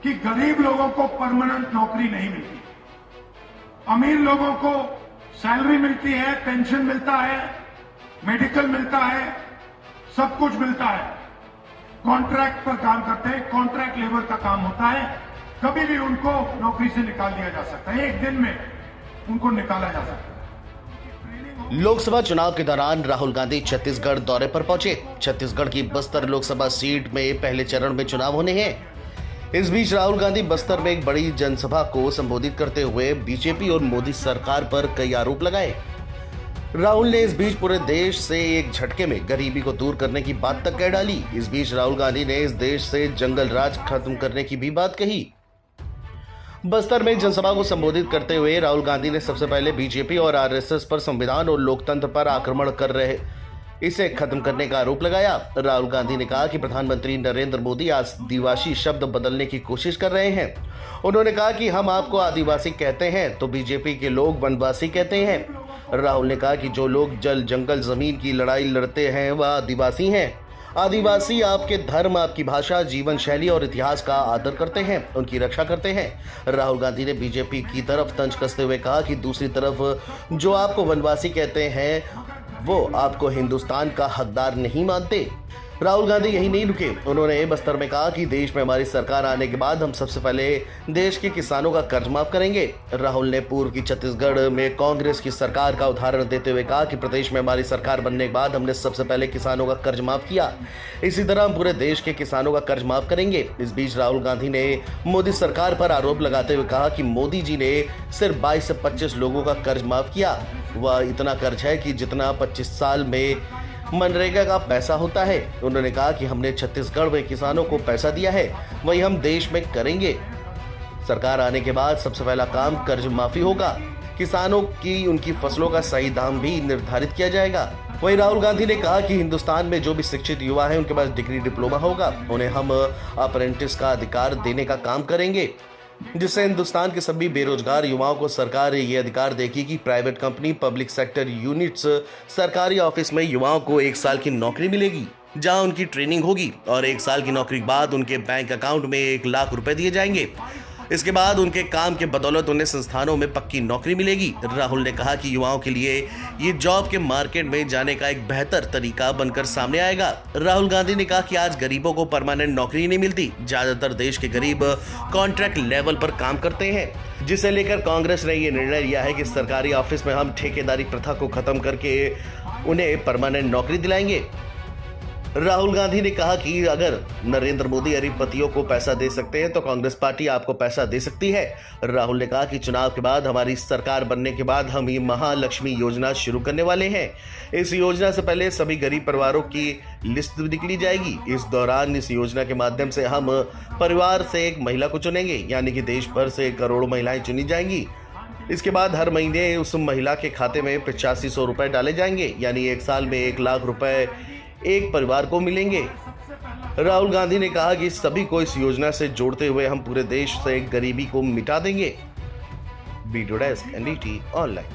कि गरीब लोगों को परमानेंट नौकरी नहीं मिलती। अमीर लोगों को सैलरी मिलती है, पेंशन मिलता है, मेडिकल मिलता है, सब कुछ मिलता है। कॉन्ट्रैक्ट पर काम करते हैं, कॉन्ट्रैक्ट लेबर का काम होता है। कभी भी उनको नौकरी से निकाल दिया जा सकता है, एक दिन में उनको निकाला जा सकता है। लोकसभा चुनाव के दौरान राहुल गांधी छत्तीसगढ़ दौरे पर पहुंचे। छत्तीसगढ़ की बस्तर लोकसभा सीट में पहले चरण में चुनाव होने हैं। इस बीच राहुल गांधी बस्तर में एक बड़ी जनसभा को संबोधित करते हुए बीजेपी और मोदी सरकार पर कई आरोप लगाए। राहुल ने इस बीच पूरे देश से एक झटके में गरीबी को दूर करने की बात तक कह डाली। इस बीच राहुल गांधी ने इस देश से जंगल राज खत्म करने की भी बात कही। बस्तर में जनसभा को संबोधित करते हुए राहुल गांधी ने सबसे पहले बीजेपी और आरएसएस पर संविधान और लोकतंत्र पर आक्रमण कर रहे इसे खत्म करने का आरोप लगाया। राहुल गांधी ने कहा कि प्रधानमंत्री नरेंद्र मोदी आदिवासी शब्द बदलने की कोशिश कर रहे हैं। उन्होंने कहा कि हम आपको आदिवासी कहते हैं तो बीजेपी के लोग वनवासी कहते हैं। राहुल ने कहा कि जो लोग जल जंगल जमीन की लड़ाई लड़ते हैं वह आदिवासी हैं। आदिवासी आपके धर्म, आपकी भाषा, जीवन शैली और इतिहास का आदर करते हैं, उनकी रक्षा करते हैं। राहुल गांधी ने बीजेपी की तरफ तंज कसते हुए कहा कि दूसरी तरफ जो आपको वनवासी कहते हैं वो आपको हिंदुस्तान का हकदार नहीं मानते। राहुल गांधी यही नहीं रुके, उन्होंने बस्तर में कहा कि देश में हमारी सरकार आने के बाद हम सबसे पहले देश के किसानों का कर्ज माफ करेंगे। राहुल ने पूर्व की छत्तीसगढ़ में कांग्रेस की सरकार का उदाहरण देते हुए कहा कि प्रदेश में हमारी सरकार बनने के बाद हमने सबसे पहले किसानों का कर्ज माफ किया, इसी तरह हम पूरे देश के किसानों का कर्ज माफ करेंगे। इस बीच राहुल गांधी ने मोदी सरकार पर आरोप लगाते हुए कहा कि मोदी जी ने सिर्फ 22 से 25 लोगों का कर्ज माफ किया। वह इतना कर्ज है कि जितना 25 साल में मनरेगा का पैसा होता है। उन्होंने कहा कि हमने छत्तीसगढ़ में किसानों को पैसा दिया है, वही हम देश में करेंगे। सरकार आने के बाद सबसे पहला काम कर्ज माफी होगा। किसानों की उनकी फसलों का सही दाम भी निर्धारित किया जाएगा। वहीं राहुल गांधी ने कहा कि हिंदुस्तान में जो भी शिक्षित युवा है उनके पास डिग्री डिप्लोमा होगा, उन्हें हम अप्रेंटिस का अधिकार देने का काम करेंगे, जिससे हिंदुस्तान के सभी बेरोजगार युवाओं को सरकार ये अधिकार देगी कि private company, public sector units, सरकारी ऑफिस में युवाओं को 1 साल की नौकरी मिलेगी, जहां उनकी ट्रेनिंग होगी और 1 साल की नौकरी के बाद उनके बैंक अकाउंट में 1 लाख रुपए दिए जाएंगे। इसके बाद उनके काम के बदौलत उन्हें संस्थानों में पक्की नौकरी मिलेगी। राहुल ने कहा कि युवाओं के लिए ये जॉब के मार्केट में जाने का एक बेहतर तरीका बनकर सामने आएगा। राहुल गांधी ने कहा कि आज गरीबों को परमानेंट नौकरी नहीं मिलती। ज्यादातर देश के गरीब कॉन्ट्रैक्ट लेवल पर काम करते हैं, जिसे लेकर कांग्रेस ने यह निर्णय लिया है कि सरकारी ऑफिस में हम ठेकेदारी प्रथा को खत्म करके उन्हें परमानेंट नौकरी दिलाएंगे। राहुल गांधी ने कहा कि अगर नरेंद्र मोदी अरबपतियों को पैसा दे सकते हैं तो कांग्रेस पार्टी आपको पैसा दे सकती है। राहुल ने कहा कि चुनाव के बाद हमारी सरकार बनने के बाद हम ये महालक्ष्मी योजना शुरू करने वाले हैं। इस योजना से पहले सभी गरीब परिवारों की लिस्ट निकली जाएगी। इस दौरान इस योजना के माध्यम से हम परिवार से एक महिला को चुनेंगे, यानी कि देश भर से करोड़ों महिलाएं चुनी जाएंगी। इसके बाद हर महीने उस महिला के खाते में 8500 रुपए डाले जाएंगे, यानी 1 साल में 1 लाख रुपए एक परिवार को मिलेंगे। राहुल गांधी ने कहा कि सभी को इस योजना से जोड़ते हुए हम पूरे देश से गरीबी को मिटा देंगे। Video desk, NDT online.